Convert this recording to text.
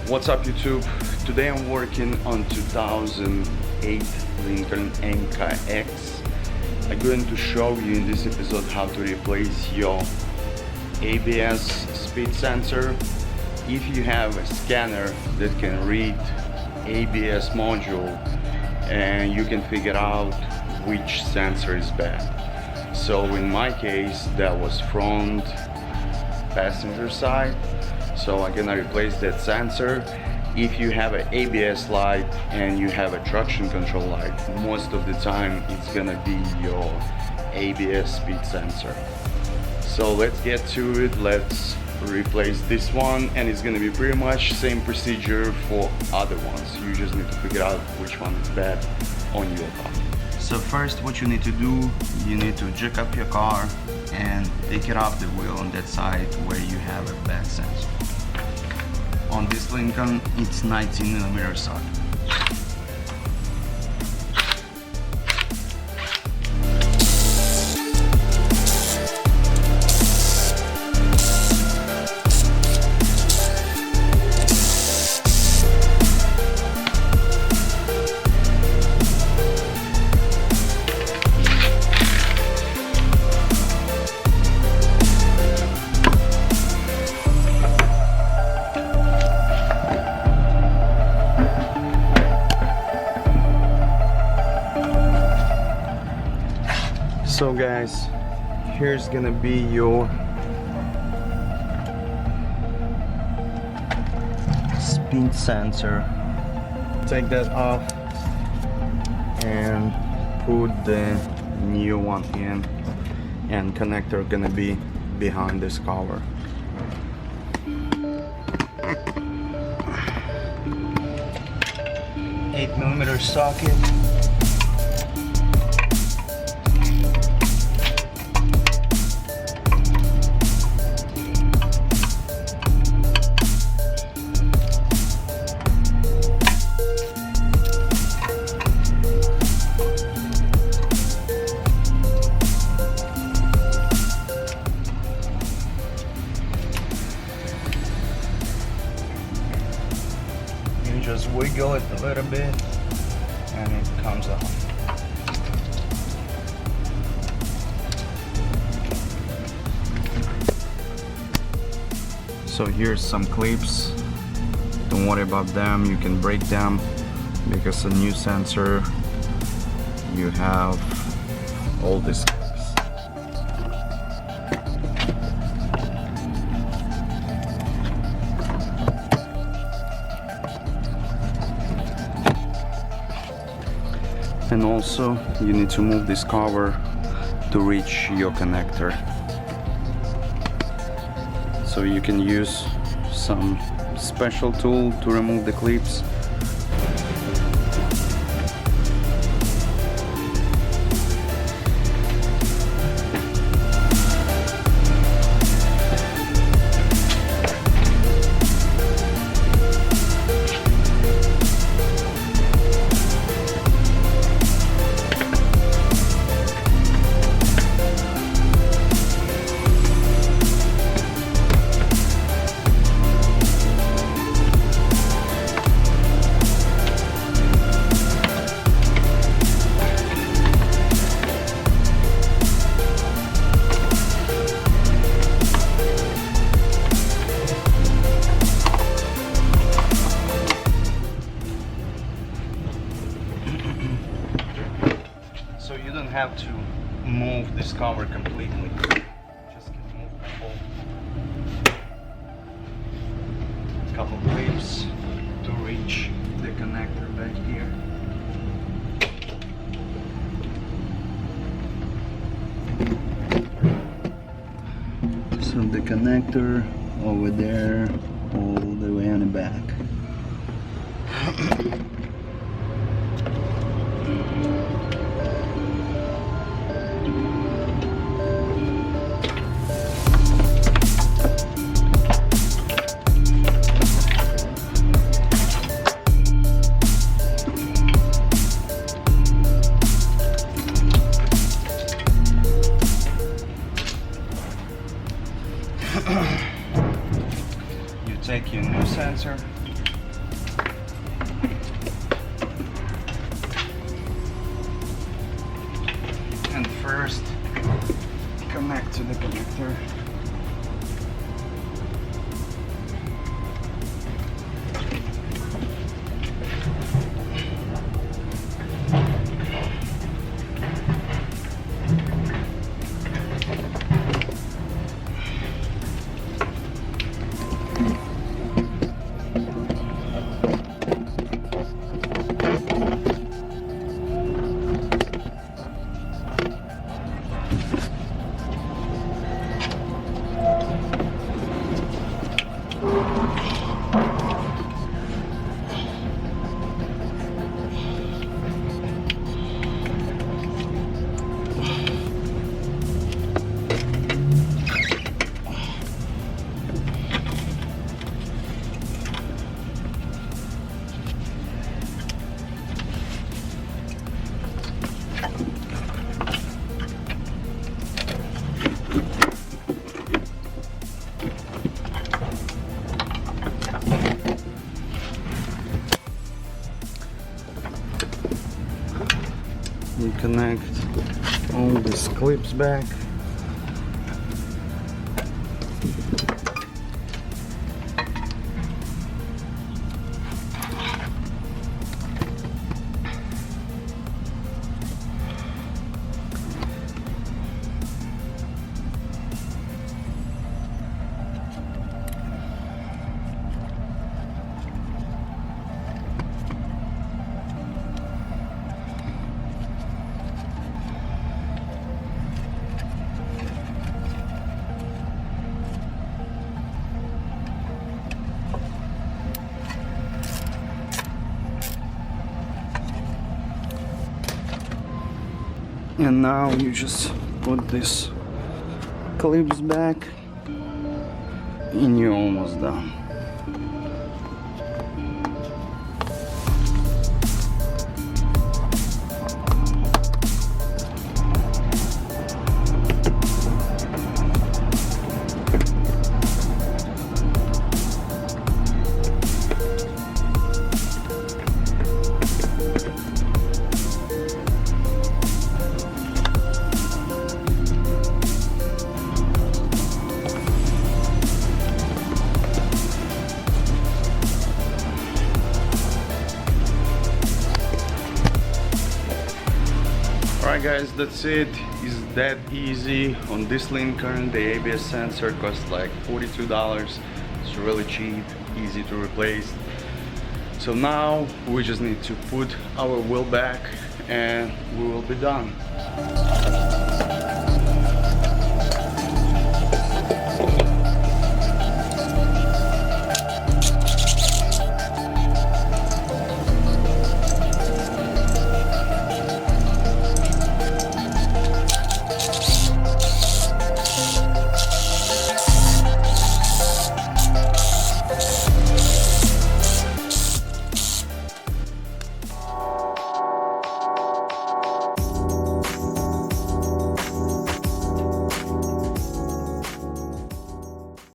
What's up YouTube? Today I'm working on 2008 Lincoln MKX. I'm going to show you in this episode how to replace your ABS speed sensor. If you have a scanner that can read ABS module and you can figure out which sensor is bad. So in my case that was front passenger side. So I'm gonna replace that sensor. If you have an ABS light and you have a traction control light, most of the time it's gonna be your ABS speed sensor. So let's get to it. Let's replace this one, and it's gonna be pretty much same procedure for other ones. You just need to figure out which one is bad on your car. So first what you need to do, you need to jack up your car and take it off the wheel on that side where you have a bad sensor. On this Lincoln, it's 19mm socket. So guys, here's gonna be your speed sensor. Take that off and put the new one in, and connector gonna be behind this cover. Eight millimeter socket. Just wiggle it a little bit and it comes off. So here's some clips. Don't worry about them, you can break them because a new sensor you have all this. And also you need to move this cover to reach your connector. So you can use some special tool to remove the clips. So you don't have to move this cover completely. Just can move the whole couple clips to reach the connector back here. So the connector over there, all the way on the back. You take your new sensor, first connect to the connector. We connect all these clips back. And now you just put these clips back and you're almost done. Alright guys, that's it. It's that easy. On this Lincoln, the ABS sensor costs like $42. It's really cheap, easy to replace. So now we just need to put our wheel back and we will be done.